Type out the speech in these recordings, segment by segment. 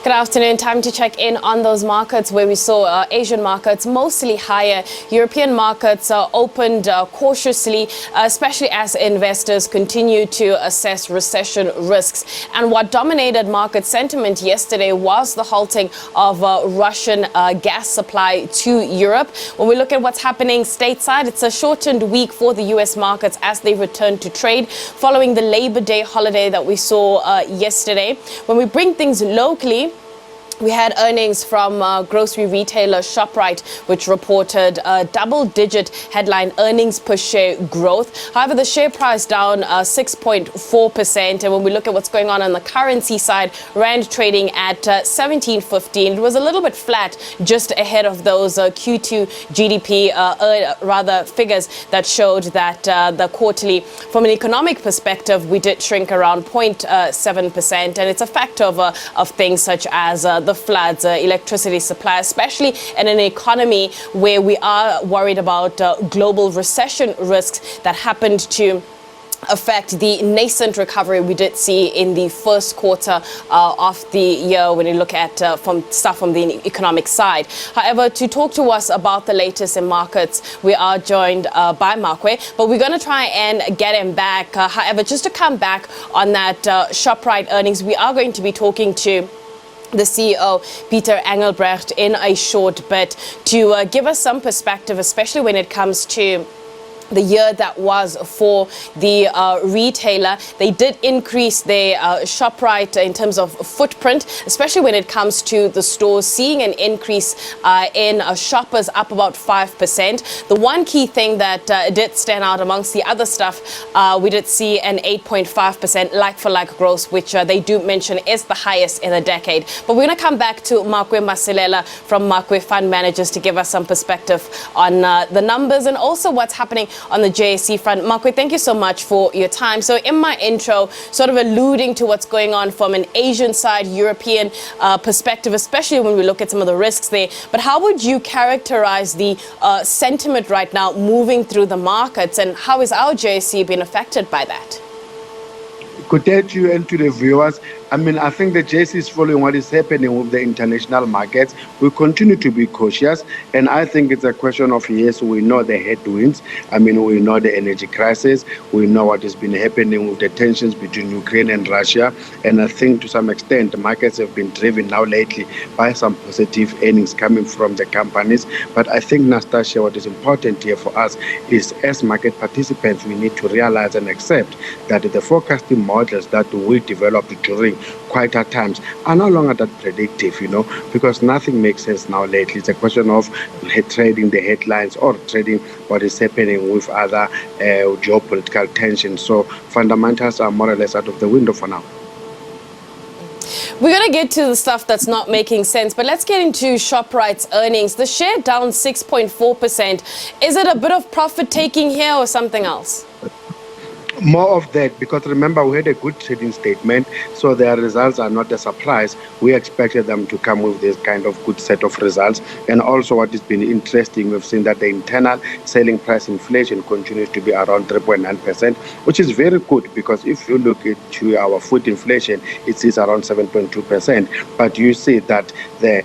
Good afternoon. Time to check in on those markets where we saw Asian markets mostly higher. European markets opened cautiously, especially as investors continue to assess recession risks. And what dominated market sentiment yesterday was the halting of Russian gas supply to Europe. When we look at what's happening stateside, it's a shortened week for the U.S. markets as they return to trade following the Labor Day holiday that we saw yesterday. When we bring things locally, we had earnings from grocery retailer ShopRite, which reported double-digit headline earnings per share growth. However, the share price down 6.4%. And when we look at what's going on the currency side, Rand trading at 17.15. It was a little bit flat just ahead of those Q2 GDP figures that showed that the quarterly, from an economic perspective, we did shrink around 0.7%. And it's a factor of things such as the floods, electricity supply, especially in an economy where we are worried about global recession risks that happened to affect the nascent recovery we did see in the first quarter of the year when you look at from the economic side. However, to talk to us about the latest in markets, we are joined by Makwe, but we're going to try and get him back. However, just to come back on that ShopRite earnings, we are going to be talking to the CEO, Peter Engelbrecht, in a short bit to give us some perspective, especially when it comes to the year that was for the retailer. They did increase their ShopRite in terms of footprint, especially when it comes to the stores, seeing an increase in shoppers up about 5%. The one key thing that did stand out amongst the other stuff, we did see an 8.5% like-for-like growth, which they do mention is the highest in a decade. But we're going to come back to Makwe Masilela from Makwe Fund Managers to give us some perspective on the numbers and also what's happening on the JSE front. Makwe, thank you so much for your time. So in my intro, sort of alluding to what's going on from an Asian side, European perspective, especially when we look at some of the risks there. But how would you characterize the sentiment right now moving through the markets, and how is our JSE being affected by that? Good day to you and to the viewers. I think the JSE is following what is happening with the international markets. We continue to be cautious, and I think it's a question of, yes, we know the headwinds. We know the energy crisis. We know what has been happening with the tensions between Ukraine and Russia. And I think to some extent, the markets have been driven now lately by some positive earnings coming from the companies. But I think, Nastasia, what is important here for us is, as market participants, we need to realize and accept that the forecasting models that we developed during quieter times are no longer that predictive, because nothing makes sense now lately. It's a question of trading the headlines or trading what is happening with other geopolitical tensions. So fundamentals are more or less out of the window for now. We're going to get to the stuff that's not making sense, but let's get into ShopRite's earnings. The share down 6.4%. Is it a bit of profit taking here or something else? More of that, because remember, we had a good trading statement, so their results are not a surprise. We expected them to come with this kind of good set of results. And also what has been interesting, we've seen that the internal selling price inflation continues to be around 3.9%, which is very good, because if you look at our food inflation, it is around 7.2%. But you see that the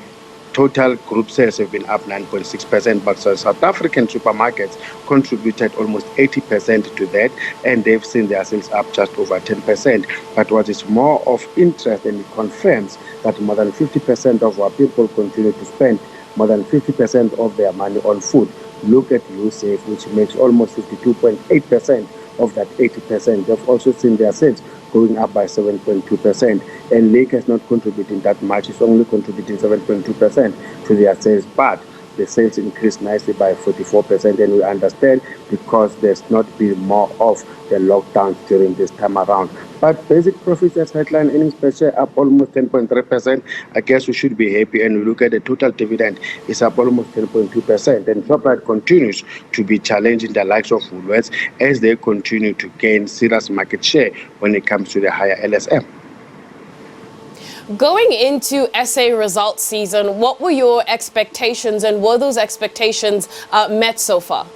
total group sales have been up 9.6%, but so South African supermarkets contributed almost 80% to that, and they've seen their sales up just over 10%. But what is more of interest, and it confirms that more than 50% of our people continue to spend more than 50% of their money on food. Look at USAF, which makes almost 52.8% of that 80%. They've also seen their sales going up by 7.2%. And Lake is not contributing that much. It's only contributing 7.2% to their sales. But the sales increased nicely by 44%. And we understand because there's not been more of the lockdowns during this time around. But basic profits as headline earnings per share up almost 10.3%. I guess we should be happy. And we look at the total dividend, it's up almost 10.2%. And ShopRite continues to be challenging the likes of Woolworths as they continue to gain serious market share when it comes to the higher LSM. Going into SA results season, what were your expectations, and were those expectations met so far?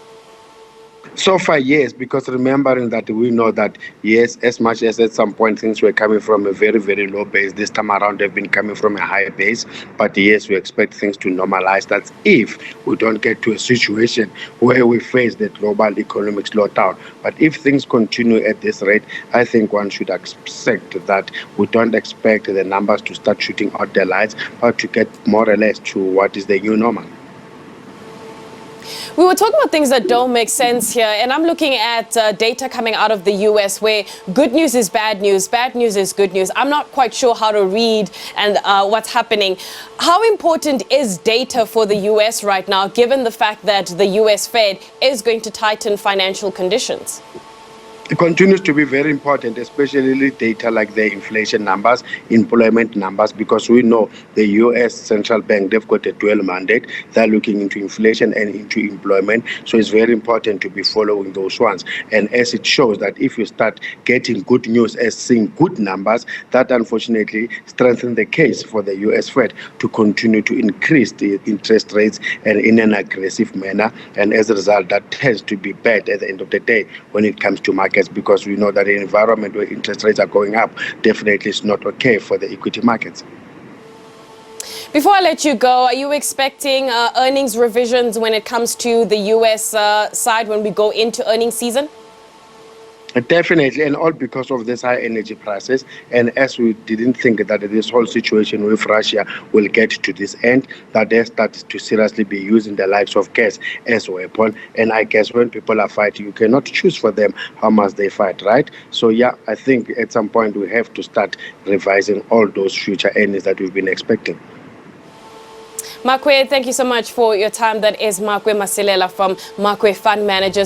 So far, yes, because remembering that we know that, yes, as much as at some point things were coming from a very, very low base, this time around they've been coming from a high base. But yes, we expect things to normalize. That's if we don't get to a situation where we face the global economic slowdown. But if things continue at this rate, I think one should expect that we don't expect the numbers to start shooting out the lights, but to get more or less to what is the new normal. We were talking about things that don't make sense here, and I'm looking at data coming out of the US where good news is bad news is good news. I'm not quite sure how to read and what's happening. How important is data for the US right now, given the fact that the US Fed is going to tighten financial conditions? It continues to be very important, especially data like the inflation numbers, employment numbers, because we know the US Central Bank, they've got a dual mandate. They're looking into inflation and into employment. So it's very important to be following those ones. And as it shows that if you start getting good news as seeing good numbers, that unfortunately strengthens the case for the US Fed to continue to increase the interest rates and in an aggressive manner. And as a result, that tends to be bad at the end of the day when it comes to markets, because we know that an environment where interest rates are going up definitely is not okay for the equity markets. Before I let you go, are you expecting earnings revisions when it comes to the US side when we go into earnings season? Definitely, and all because of this high energy prices. And as we didn't think that this whole situation with Russia will get to this end, that they started to seriously be using the likes of gas as a weapon. And I guess when people are fighting, you cannot choose for them how much they fight, right? So yeah, I think at some point we have to start revising all those future earnings that we've been expecting. Makwe, thank you so much for your time. That is Makwe Masilela from Makwe Fund Managers.